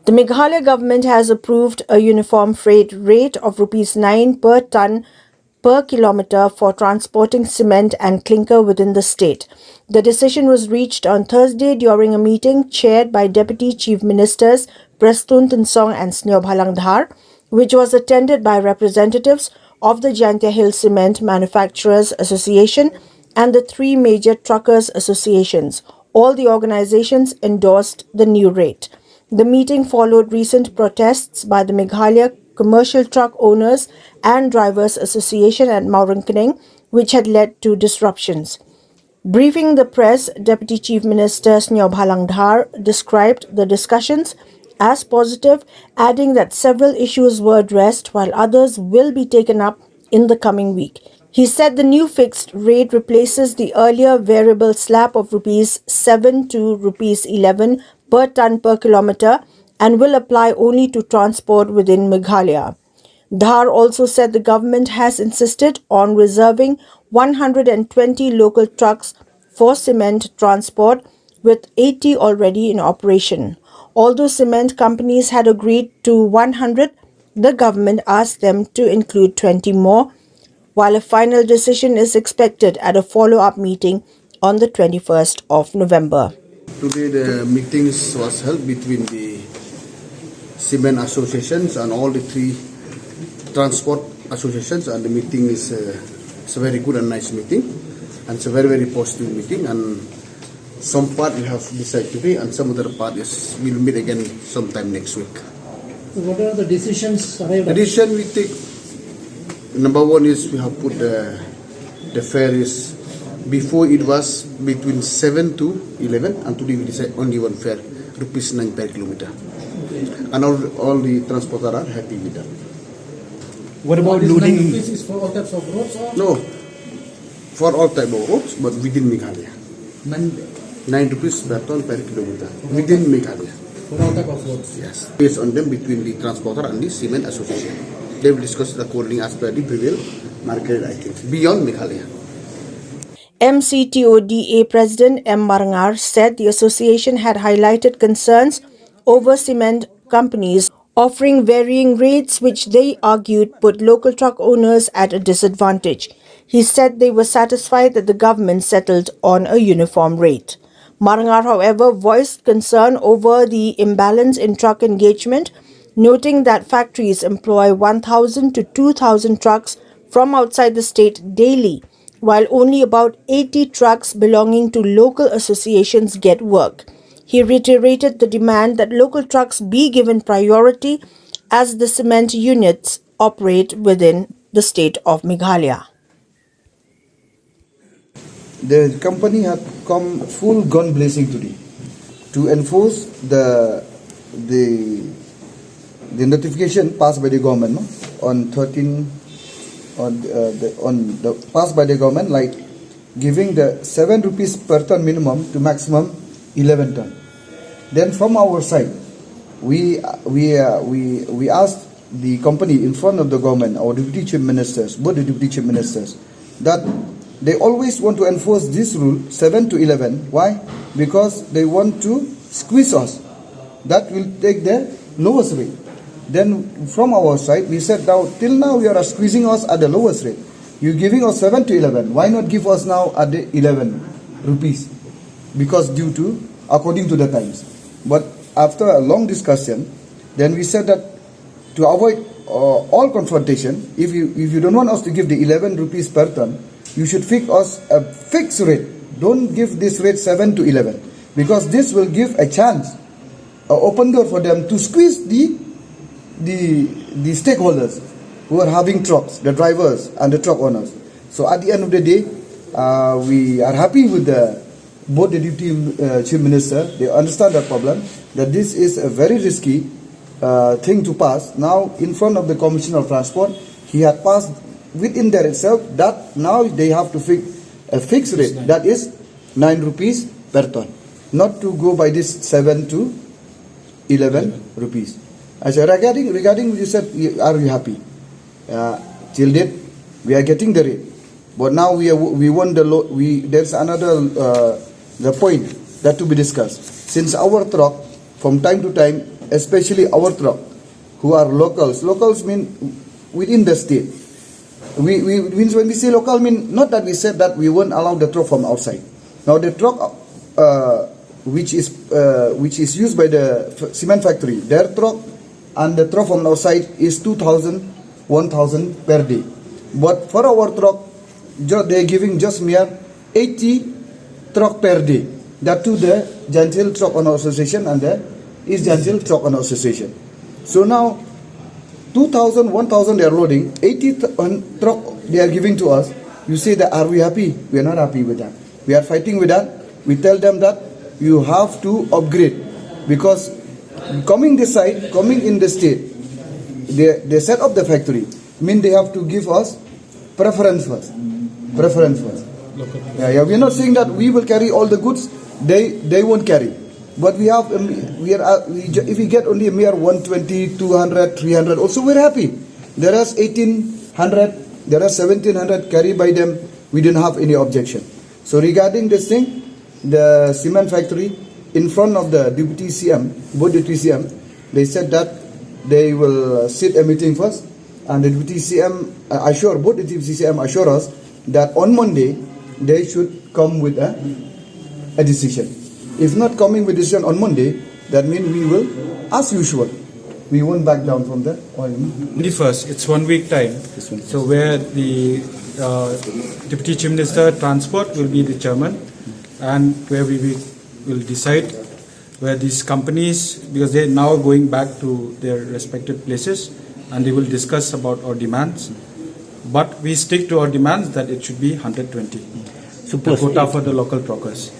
The Meghalaya government has approved a uniform freight rate of Rs 9 per ton per kilometre for transporting cement and clinker within the state. The decision was reached on Thursday during a meeting chaired by Deputy Chief Ministers Prastun Tinsong and Snehobhalang Dhar, which was attended by representatives of the Jaintia Hill Cement Manufacturers Association and the three major truckers associations. All the organizations endorsed the new rate. The meeting followed recent protests by the Meghalaya Commercial Truck Owners and Drivers Association at Mauringkaneng, which had led to disruptions. Briefing the press, Deputy Chief Minister Snehobhalang Dhar described the discussions as positive, adding that several issues were addressed while others will be taken up in the coming week. He said the new fixed rate replaces the earlier variable slab of Rs 7 to Rs 11 per ton per kilometre and will apply only to transport within Meghalaya. Dhar also said the government has insisted on reserving 120 local trucks for cement transport, with 80 already in operation. Although cement companies had agreed to 100, the government asked them to include 20 more, while a final decision is expected at a follow-up meeting on the 21st of November. Today the meetings was held between the cement associations and all the three transport associations, and the meeting is a very good and nice meeting, and it's a very positive meeting, and some part we have decided today and some other part is we'll meet again sometime next week. So what are the decisions arrived The at? decision we take, number one is we have put the fare is, before it was between 7 to 11, and today we decide only one fare, Rs 9 per kilometer. Okay. And all the transporters are happy with that. What about loading? This is for all types of roads? Or? No, for all type of roads, but within Meghalaya. 9 rupees per ton per kilometer within Meghalaya. For all type of roads? Yes. Based on them between the transporter and the cement association. They will discuss the according as per the prevail market, I think, beyond Meghalaya. MCTODA President M. Marangar said the association had highlighted concerns over cement companies offering varying rates, which they argued put local truck owners at a disadvantage. He said they were satisfied that the government settled on a uniform rate. Marangar, however, voiced concern over the imbalance in truck engagement, noting that factories employ 1,000 to 2,000 trucks from outside the state daily, while only about 80 trucks belonging to local associations get work. He reiterated the demand that local trucks be given priority as the cement units operate within the state of Meghalaya. The company had come full gun blazing today to enforce the notification passed by the government on 13 passed by the government, like giving the 7 rupees per ton minimum to maximum 11 ton. Then from our side, we asked the company in front of the government, our deputy chief ministers, both the deputy chief ministers, that they always want to enforce this rule 7 to 11. Why? Because they want to squeeze us. That will take the lowest rate. Then from our side, we said, now till now you are squeezing us at the lowest rate. You're giving us 7 to 11. Why not give us now at the 11 rupees? Because according to the times. But after a long discussion, then we said that to avoid all confrontation, if you don't want us to give the 11 rupees per ton, you should fix us a fixed rate. Don't give this rate 7 to 11, because this will give a chance, an open door for them to squeeze the stakeholders who are having trucks, the drivers and the truck owners. So at the end of the day, we are happy with both the deputy chief minister. They understand that problem, that this is a very risky thing to pass. Now in front of the Commissioner of Transport, he had passed within there itself that now they have to fix a fixed rate, that is 9 rupees per ton, not to go by this 7 to 11 rupees. I said, regarding you said, are you happy? Till date, we are getting the rate, but now we want there's another the point that to be discussed. Since our truck from time to time especially our truck, who are locals. Locals mean within the state. We means when we say local, mean not that we said that we won't allow the truck from outside. Now the truck which is used by the cement factory, their truck and the truck from outside is 2,000, 1,000 per day. But for our truck, they are giving just mere 80 truck per day. That to the Jantil Truck Owner Association and the East Jantil Truck Owner Association. So now 2,000, 1,000 they are loading, 80 truck they are giving to us. You say that, are we happy? We are not happy with that. We are fighting with that. We tell them that you have to upgrade, because coming this side, coming in the state, they set up the factory, mean they have to give us preference first. Preference first. Yeah, we are not saying that we will carry all the goods, they won't carry. But we have, if we get only a mere 120, 200, 300, also we're happy. There is 1,800, there are 1,700 carried by them, we didn't have any objection. So regarding this thing, the cement factory, in front of the Deputy CM, both Deputy CM, they said that they will sit a meeting first, and the Deputy CM both the Deputy CM assure us that on Monday, they should come with a decision. If not coming with decision on Monday, that means we will, as usual, we won't back down from that. The first, it's 1 week time. So where the Deputy Chief Minister Transport will be the chairman, and where we will decide where these companies, because they are now going back to their respective places, and they will discuss about our demands. But we stick to our demands that it should be 120. The quota for the local truckers.